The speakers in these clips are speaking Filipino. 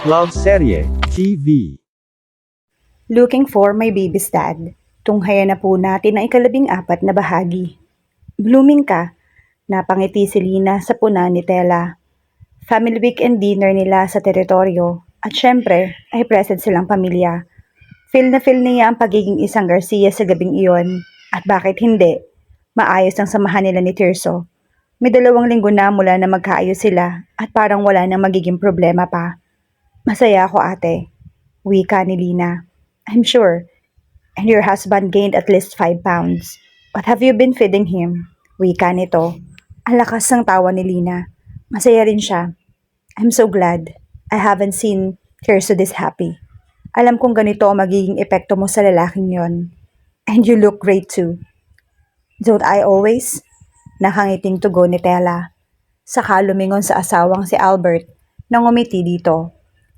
Love Serye TV. Looking for my baby's dad. Tunghayan na po natin ang ika-14 na bahagi. Blooming ka. Napangiti si Lina sa puna ni Tela. Family weekend dinner nila sa teritoryo. At syempre, ay present silang pamilya. Feel na feel niya ang pagiging isang Garcia sa gabing iyon. At bakit hindi? Maayos ang samahan nila ni Tirso. May 2 linggo na mula na magkaayos sila at parang wala nang magiging problema pa. Masaya ako ate. Wika ni Lina. I'm sure. And your husband gained at least 5 pounds. What have you been feeding him? Wika nito. Ang lakas ng tawa ni Lina. Masaya rin siya. I'm so glad. I haven't seen Tirso this happy. Alam kong ganito ang magiging epekto mo sa lalaking yon. And you look great too. Don't I always? Nakangiting tugon ni Tela. Saka lumingon sa asawang si Albert nang umiti dito.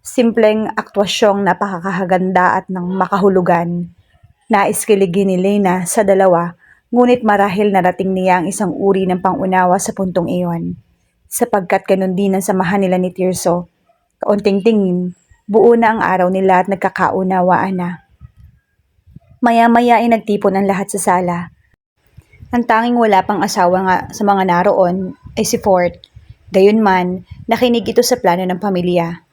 Simpleng aktwasyong napakakahaganda at ng makahulugan. Nais kiligin ni Lena sa dalawa, ngunit marahil narating niya ang isang uri ng pangunawa sa puntong iyon. Sapagkat ganun din ang samahan nila ni Tirso. Kaunting tingin, buo na ang araw nila at nagkakaunawaan na. Maya-maya ay nagtipon ang lahat sa sala. Ang tanging wala pang asawa nga sa mga naroon ay si Fort. Gayunman, nakinig ito sa plano ng pamilya.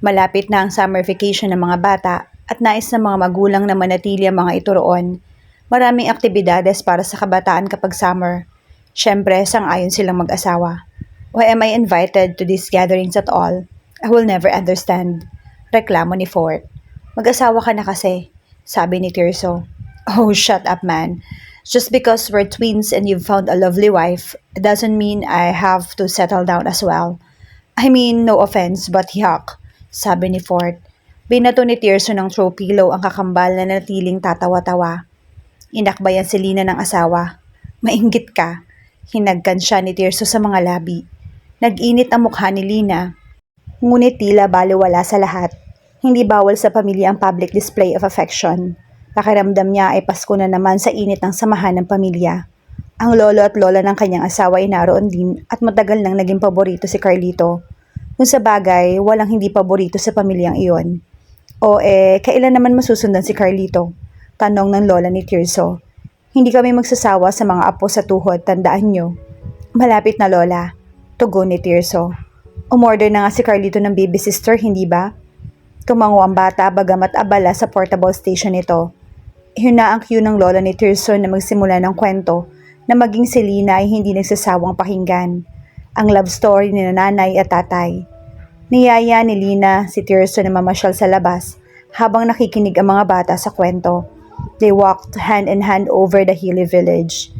Malapit na ang summer vacation ng mga bata at nais ng mga magulang na manatili ang mga ito roon. Maraming aktibidades para sa kabataan kapag summer. Siyempre, sang-ayon silang mag-asawa. Why am I invited to these gatherings at all? I will never understand. Reklamo ni Fort. Mag-asawa ka na kasi, sabi ni Tirso. Oh, shut up man. Just because we're twins and you've found a lovely wife, doesn't mean I have to settle down as well. I mean, no offense, but yuck. Sabi ni Fort. Binato ni Tirso ng throw pillow ang kakambal na natiling tatawa-tawa. Inakbayan si Lina ng asawa. Mainggit ka. Hinagkan siya ni Tirso sa mga labi. Nag-init ang mukha ni Lina. Ngunit tila baliwala sa lahat. Hindi bawal sa pamilya ang public display of affection. Pakiramdam niya ay Pasko na naman sa init ng samahan ng pamilya. Ang lolo at lola ng kanyang asawa ay naroon din at matagal nang naging paborito si Carlito. Kung sa bagay, walang hindi paborito sa pamilyang iyon. O kailan naman masusundan si Carlito? Tanong ng lola ni Tirso. Hindi kami magsasawa sa mga apo sa tuhod, tandaan nyo. Malapit na lola, tugon ni Tirso. Umorder na nga si Carlito ng baby sister, hindi ba? Tumango ang bata bagamat abala sa portable station nito. Yun na ang cue ng lola ni Tirso na magsimula ng kwento na maging si Lina ay hindi nagsasawang pakinggan. Ang love story ni nanay at tatay. Niyaya ni Lina si Tirso na mamasyal sa labas habang nakikinig ang mga bata sa kwento. They walked hand in hand over the hilly village.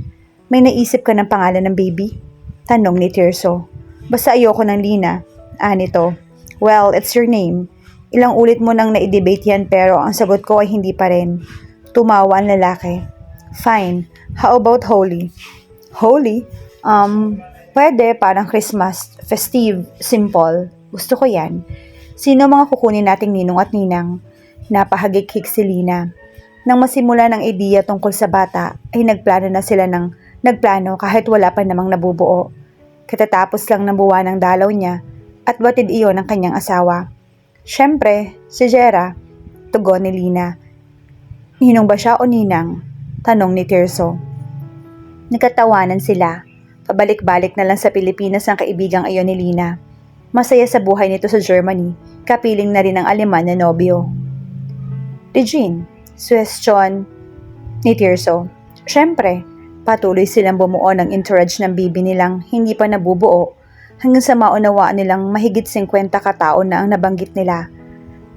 May naisip ka ng pangalan ng baby? Tanong ni Tirso. Basta ayoko ng Lina. Nito. Well, it's your name. Ilang ulit mo nang na-debate yan pero ang sagot ko ay hindi pa rin. Tumawa ang lalaki. Fine. How about Holy? Holy? Pwede parang Christmas. Festive. Simple. Gusto ko yan. Sino mga kukunin nating ninong at ninang? Napahagik-hik si Lina. Nang masimula ng ideya tungkol sa bata, ay nagplano na sila ng nagplano kahit wala pa namang nabubuo. Katatapos lang ng buwan ng dalaw niya at batid iyon ng kanyang asawa. Siyempre, si Jera, tugon ni Lina. Ninong ba siya o ninang? Tanong ni Tirso. Nagkatawanan sila. Pabalik-balik na lang sa Pilipinas ang kaibigang ayon ni Lina. Masaya sa buhay nito sa Germany, kapiling na rin ang Aleman na nobyo. Regine, suwestyon ni Tirso. Siyempre, patuloy silang bumuo ng entourage ng bibi nilang hindi pa nabubuo hanggang sa maunawaan nilang mahigit 50 katao na ang nabanggit nila.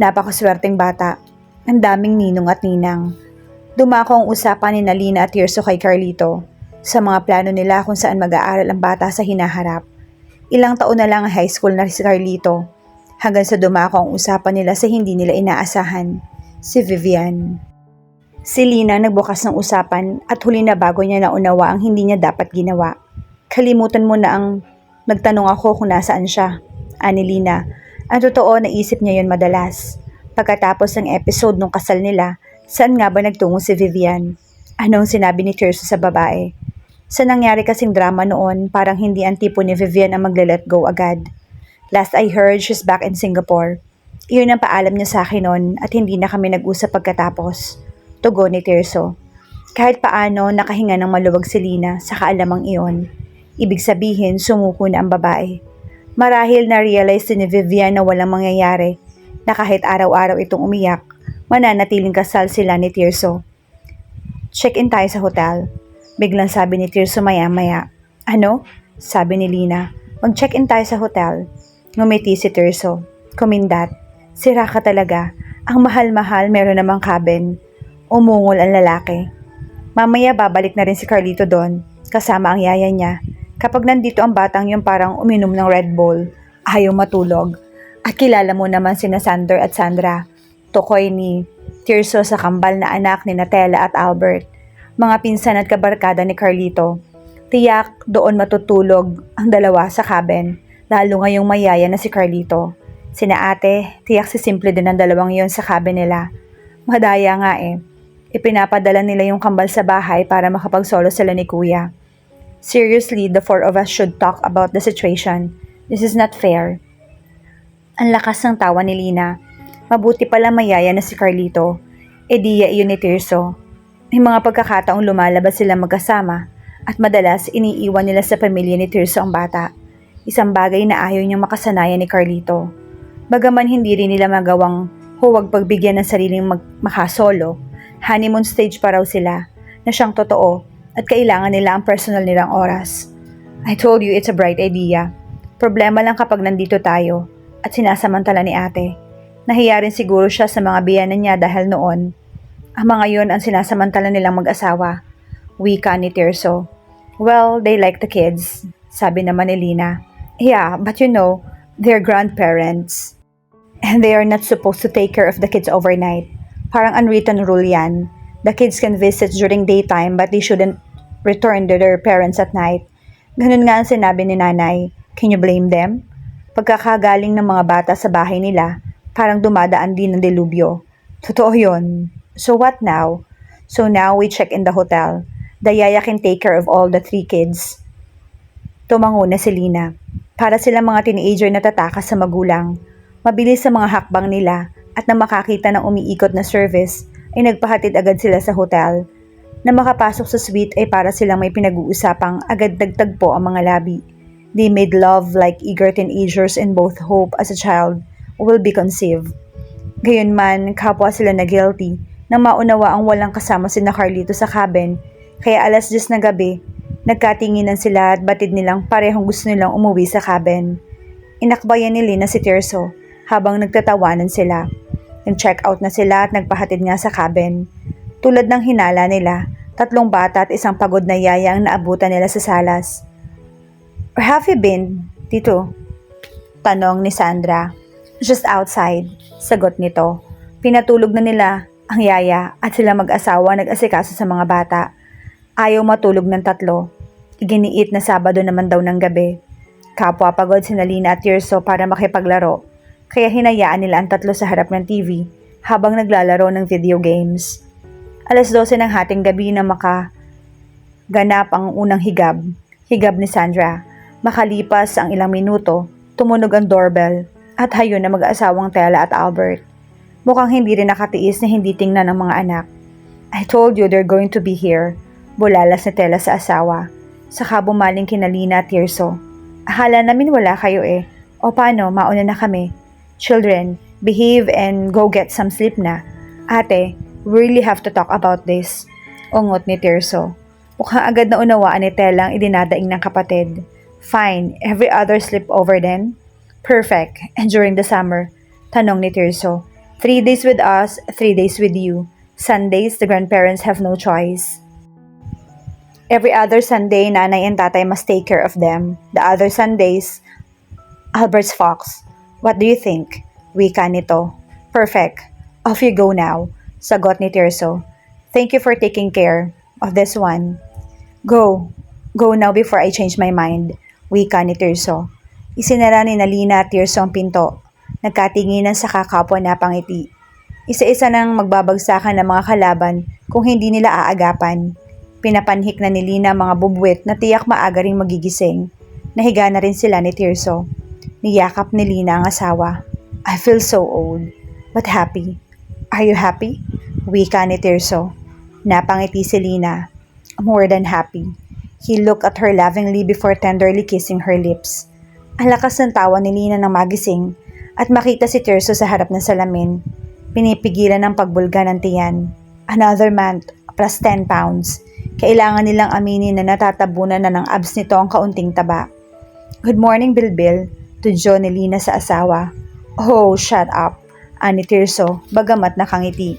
Napakaswerteng bata, ang daming ninong at ninang. Dumako ang usapan ni Lina at Tirso kay Carlito sa mga plano nila kung saan mag-aaral ang bata sa hinaharap. Ilang taon na lang ang high school na si Carlito hanggang sa dumako ang usapan nila sa hindi nila inaasahan, si Vivian. Si Lina nagbukas ng usapan at huli na bago niya naunawa ang hindi niya dapat ginawa. Kalimutan mo na ang nagtanong ako kung nasaan siya, ani Lina. Ang totoo, naisip niya yon madalas. Pagkatapos ng episode nung kasal nila, saan nga ba nagtungo si Vivian? Anong sinabi ni Tirso sa babae? Sa nangyari kasing drama noon, parang hindi ang tipo ni Vivian ang magle-let go agad. Last I heard, she's back in Singapore. Iyon ang paalam niya sa akin noon at hindi na kami nag-usap pagkatapos. Tugon ni Tirso. Kahit paano nakahinga ng maluwag si Lina sa kaalamang iyon. Ibig sabihin sumuko na ang babae. Marahil na-realize din ni Vivian na walang mangyayari na kahit araw-araw itong umiyak, mananatiling kasal sila ni Tirso. Check-in tayo sa hotel. Biglang sabi ni Tirso maya-maya. Ano? Sabi ni Lina. Mag-check-in tayo sa hotel. Ngumiti si Tirso. Kumindat. Sira ka talaga. Ang mahal-mahal meron namang cabin. Umungol ang lalaki. Mamaya babalik na rin si Carlito doon, kasama ang yaya niya. Kapag nandito ang batang yung parang uminom ng Red Bull, ayaw matulog. At kilala mo naman sina Sander at Sandra, tukoy ni Tirso sa kambal na anak ni Natella at Albert, mga pinsan at kabarkada ni Carlito. Tiyak doon matutulog ang dalawa sa cabin, lalo ngayong mayaya na si Carlito. Sina ate, tiyak si simple din ang dalawang yon sa cabin nila. Madaya nga eh. Ipinapadala nila yung kambal sa bahay para makapagsolo sila ni kuya. Seriously, the four of us should talk about the situation. This is not fair. Ang lakas ng tawa ni Lina. Mabuti pala mayaya na si Carlito. E diya iyon ni Tirso. May mga pagkakataong lumalabas sila magkasama at madalas iniiwan nila sa pamilya ni Tirso ang bata. Isang bagay na ayaw niyang makasanayan ni Carlito. Bagaman hindi rin nila magawang huwag pagbigyan ng sariling makasolo, honeymoon stage pa raw sila na siyang totoo at kailangan nila ang personal nilang oras. I told you it's a bright idea. Problema lang kapag nandito tayo at sinasamantala ni ate. Nahiya rin siguro siya sa mga biyanan niya dahil noon. Ang mga yon ang sinasamantala nilang mag-asawa. Wika ni Tirso. Well, they like the kids, sabi naman ni Lina. Yeah, but you know, they're grandparents. And they are not supposed to take care of the kids overnight. Parang unwritten rule yan. The kids can visit during daytime but they shouldn't return to their parents at night. Ganun nga ang sinabi ni nanay. Can you blame them? Pagkakagaling ng mga bata sa bahay nila, parang dumadaan din ng delubyo. Totoo yun. So what now? So now we check in the hotel. The yaya can take care of all the 3 kids. Tumango na si Lina. Para silang mga teenager na tatakas sa magulang. Mabilis sa mga hakbang nila at na makakita ng umiikot na service ay nagpahatid agad sila sa hotel. Na makapasok sa suite ay para silang may pinag-uusapang agad nagtagpo ang mga labi. They made love like eager teenagers in both hope as a child will be conceived. Gayunman, kapwa sila na guilty nang maunawa ang walang kasama si Carlito sa cabin, kaya alas 10 na gabi, nagkatinginan sila at batid nilang parehong gusto nilang umuwi sa cabin. Inakbayan ni Lina si Tirso habang nagtatawanan sila. Nag-check out na sila at nagpahatid nga sa cabin. Tulad ng hinala nila, 3 bata at isang pagod na yaya ang naabutan nila sa salas. Where have you been, Tito? Tanong ni Sandra. Just outside, sagot nito. Pinatulog na nila ang yaya at sila mag-asawa nag-asikaso sa mga bata. Ayaw matulog ng 3. Iginiit na Sabado naman daw ng gabi. Kapwa pagod si Lina at Tirso para makipaglaro. Kaya hinayaan nila ang 3 sa harap ng TV habang naglalaro ng video games. Alas 12 ng hating gabi na makaganap ang unang higab. Higab ni Sandra. Makalipas ang ilang minuto, tumunog ang doorbell at hayon na mag-aasawang Tella at Albert. Mukhang hindi rin nakatiis na hindi tingnan ng mga anak. I told you they're going to be here. Bulalas ni Tella sa asawa. Saka bumaling kina Lina at Tirso. Akala namin wala kayo eh. O paano, mauna na kami. Children, behave and go get some sleep na. Ate, we really have to talk about this. Ungot ni Tirso. Mukhang agad na unawaan ni Tella ang idinadaing ng kapatid. Fine, every other sleepover then? Perfect. And during the summer? Tanong ni Tirso. 3 days with us, 3 days with you. Sundays, the grandparents have no choice. Every other Sunday, nanay and tatay must take care of them. The other Sundays, Albert's Fox. What do you think? Wika nito. Perfect. Off you go now. Sagot ni Tirso. Thank you for taking care of this one. Go. Go now before I change my mind. Wika ni Tirso. Isinara ni Lina at Tirso ang pinto. Nagkatinginan sa kakapwa na pangiti. Isa-isa nang magbabagsakan ng mga kalaban kung hindi nila aagapan. Pinapanhik na ni Lina mga bubwet na tiyak maaga ring magigising. Nahiga na rin sila ni Tirso. Niyakap ni Lina ang asawa. I feel so old, but happy. Are you happy? Wika ni Tirso. Napangiti si Lina. More than happy. He looked at her lovingly before tenderly kissing her lips. Ang lakas ng tawa ni Lina nang magising at makita si Tirso sa harap ng salamin. Pinipigilan ng pagbulga ng tiyan. Another month, plus 10 pounds. Kailangan nilang aminin na natatabunan na ng abs nito ang kaunting taba. Good morning, Bilbil, to John ni Lina sa asawa. Oh, shut up, ani Tirso, bagamat nakangiti.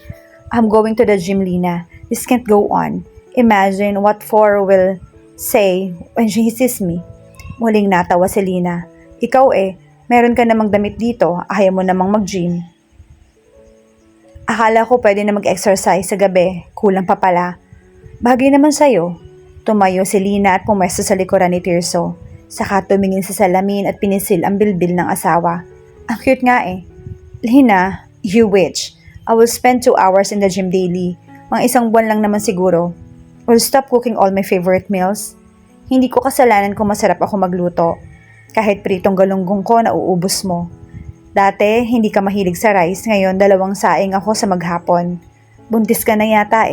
I'm going to the gym, Lina. This can't go on. Imagine what Four will say when she sees me. Muling natawa si Lina. Ikaw meron ka namang damit dito, ayaw mo namang mag-gym. Akala ko pwede na mag-exercise sa gabi, kulang pa pala. Bagay naman sa'yo. Tumayo si Lina at pumesto sa likuran ni Tirso. Saka tumingin sa salamin at pinisil ang bilbil ng asawa. Ang cute nga Lina, you witch. I will spend 2 hours in the gym daily. Mga 1 buwan lang naman siguro. Will stop cooking all my favorite meals. Hindi ko kasalanan kung masarap ako magluto. Kahit pritong galunggong ko nauubos mo. Dati, hindi ka mahilig sa rice. Ngayon, 2 saing ako sa maghapon. Buntis ka na yata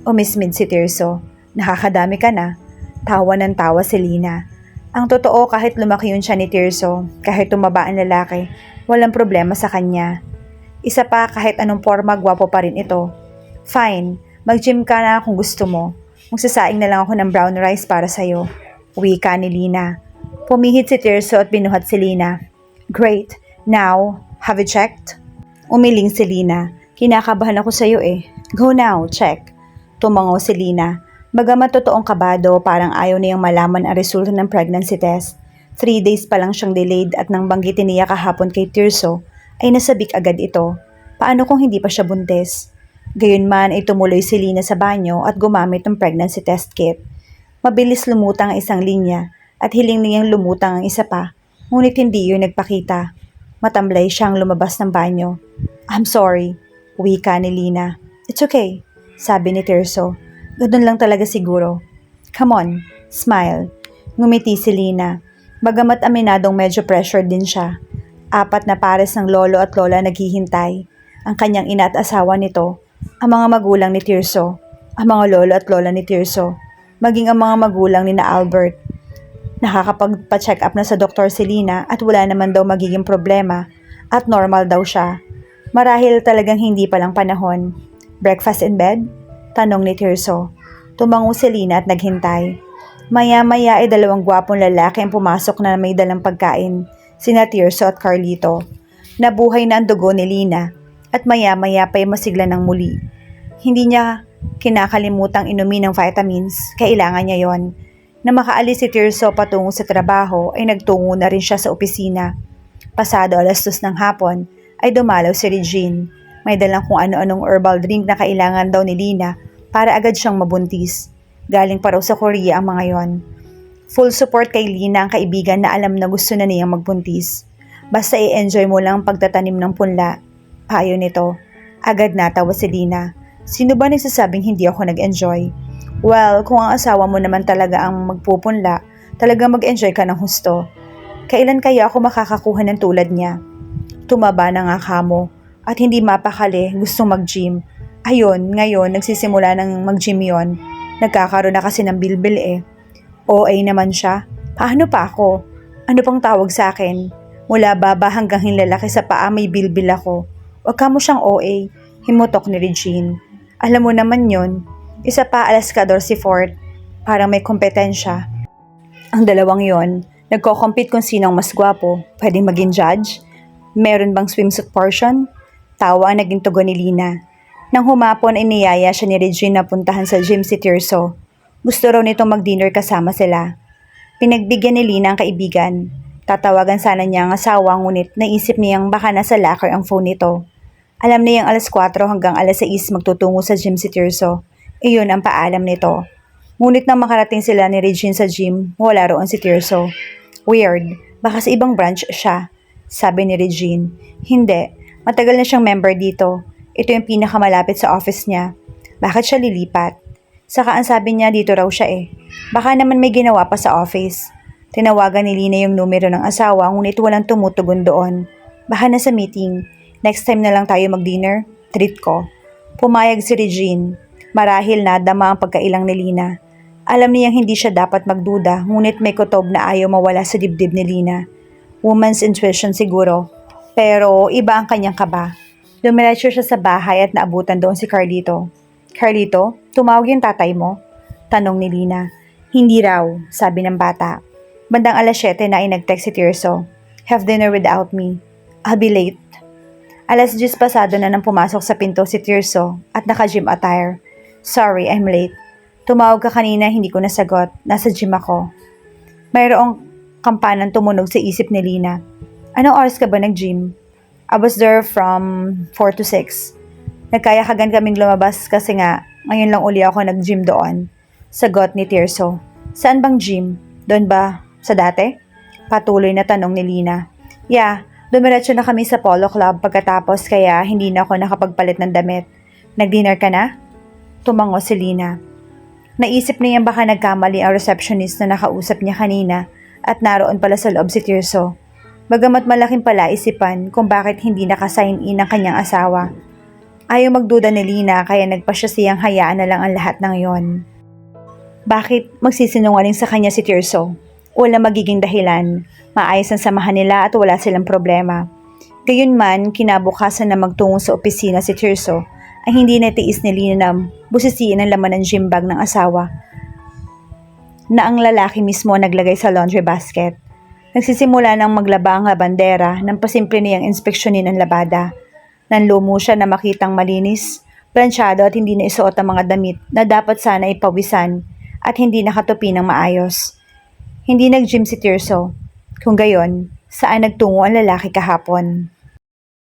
Umismid si Tirso. Nakakadami ka na. Tawa ng tawa si Lina. Ang totoo, kahit lumaki yun siya ni Tirso, kahit tumaba ang lalaki, walang problema sa kanya. Isa pa, kahit anong forma, gwapo pa rin ito. Fine, mag-gym ka na kung gusto mo. Magsasaing na lang ako ng brown rice para sa'yo. Wika ni Lina. Pumihit si Tirso at binuhat si Lina. Great. Now, have you checked? Umiling si Lina. Kinakabahan ako sa'yo Go now, check. Tumango si Lina. Bagamat totoong kabado, parang ayaw niyang malaman ang resulta ng pregnancy test. 3 days pa lang siyang delayed at nang banggitin niya kahapon kay Tirso, ay nasabik agad ito. Paano kung hindi pa siya buntis? Gayunman ay tumuloy si Lina sa banyo at gumamit ng pregnancy test kit. Mabilis lumutang ang isang linya at hiling niyang lumutang ang isa pa, ngunit hindi yun nagpakita. Matamlay siyang lumabas ng banyo. I'm sorry, wika ni Lina. It's okay, sabi ni Tirso. Ganun lang talaga siguro. Come on, smile. Ngumiti si Lina. Bagamat aminadong medyo pressured din siya. 4 na pares ng lolo at lola naghihintay. Ang kanyang ina at asawa nito, ang mga magulang ni Tirso, ang mga lolo at lola ni Tirso, maging ang mga magulang ni na Albert. Nakakapagpa-check up na sa doktor si Lina at wala naman daw magiging problema at normal daw siya. Marahil talagang hindi pa lang panahon. Breakfast in bed? Tanong ni Tirso. Tumango si Lina at naghintay. Maya-maya ay 2 gwapong lalaki ang pumasok na may dalang pagkain, sina Tirso at Carlito. Nabuhay na ang dugo ni Lina at maya-maya pa ay masigla ng muli. Hindi niya kinakalimutang inumin ng vitamins, kailangan niya yon. Na makaalis si Tirso patungo sa trabaho ay nagtungo na rin siya sa opisina. Pasado 2:00 ng hapon ay dumalaw si Regine. May dalang kung ano-anong herbal drink na kailangan daw ni Lina para agad siyang mabuntis. Galing pa raw sa Korea ang mga yon. Full support kay Lina ang kaibigan na alam na gusto na niyang magbuntis. Basta i-enjoy mo lang ang pagtatanim ng punla. Payo nito. Agad natawa si Lina. Sino ba nagsasabing hindi ako nag-enjoy? Well, kung ang asawa mo naman talaga ang magpupunla, talaga mag-enjoy ka ng husto. Kailan kaya ako makakakuha ng tulad niya? Tumaba na nga kamo at hindi mapakali gustong mag-gym. Ayun, ngayon nagsisimula ng mag-gym yon. Nagkakaroon na kasi ng bilbil OA naman siya. Paano pa ako? Ano pang tawag sa akin? Mula baba hanggang hinlalaki sa paa may bilbil ako. Huwag ka mo siyang OA, himutok ni Regine. Alam mo naman yon. Isa pa alaskador si Fort. Parang may kompetensya. Ang 2 yon, nagko-compete kung sinong mas gwapo. Pwedeng maging judge? Meron bang swimsuit portion? Tawa ang naging tugon ni Lina. Nang humapon ay niyaya siya ni Regine na puntahan sa gym si Tirso. Gusto raw nitong mag-dinner kasama sila. Pinagbigyan ni Lina ang kaibigan. Tatawagan sana niya ang asawa ngunit naisip niyang baka nasa locker ang phone nito. Alam niyang 4:00 hanggang 6:00 magtutungo sa gym si Tirso. Iyon ang paalam nito. Ngunit nang makarating sila ni Regine sa gym, wala roon si Tirso. Weird, baka sa ibang branch siya, sabi ni Regine. Hindi, matagal na siyang member dito. Ito yung pinakamalapit sa office niya. Bakit siya lilipat? Saka ang sabi niya dito raw siya Baka naman may ginawa pa sa office. Tinawagan ni Lina yung numero ng asawa ngunit walang tumutugon doon. Baka na sa meeting. Next time na lang tayo mag-dinner. Treat ko. Pumayag si Regine. Marahil nadama ang pagkailang ni Lina. Alam niyang hindi siya dapat magduda, ngunit may kutob na ayaw mawala sa dibdib ni Lina. Woman's intuition siguro. Pero iba ang kanyang kaba. Dumiretso siya sa bahay at naabutan doon si Carlito. Carlito, tumawag yung tatay mo? Tanong ni Lina. Hindi raw, sabi ng bata. Bandang 7:00 na ay nag-text si Tirso. Have dinner without me. I'll be late. 10:00 pasado na nang pumasok sa pinto si Tirso at naka-gym attire. Sorry, I'm late. Tumawag ka kanina, hindi ko nasagot. Nasa gym ako. Mayroong kampanang tumunog sa isip ni Lina. Anong oras ka ba nag-gym? I was there from 4 to 6. Nagkayakagan kaming lumabas kasi nga, ngayon lang uli ako nag-gym doon. Sagot ni Tirso. Saan bang gym? Doon ba? Sa dati? Patuloy na tanong ni Lina. Yeah, dumiretso na kami sa polo club pagkatapos kaya hindi na ako nakapagpalit ng damit. Nag-dinner ka na? Tumango si Lina. Naisip niya baka nagkamali ang receptionist na nakausap niya kanina at naroon pala sa loob si Tirso. Bagamat malaking palaisipan kung bakit hindi nakasign in ang kanyang asawa. Ayaw magduda ni Lina kaya nagpasya siyang hayaan na lang ang lahat ng yon. Bakit magsisinungaling sa kanya si Tirso? Wala magiging dahilan. Maayos ang samahan nila at wala silang problema. Gayunman, kinabukasan na magtungo sa opisina si Tirso ay hindi natiis ni Lina na busisiin ang laman ng gym bag ng asawa na ang lalaki mismo naglagay sa laundry basket. Nagsisimula ng maglaba ang labandera nang pasimple niyang inspeksyonin ang labada. Nanlumo siya na makitang malinis, plansyado at hindi na isuot ang mga damit na dapat sana ipawisan at hindi nakatupi ng maayos. Hindi nag-gym si Tirso. Kung gayon, saan nagtungo ang lalaki kahapon?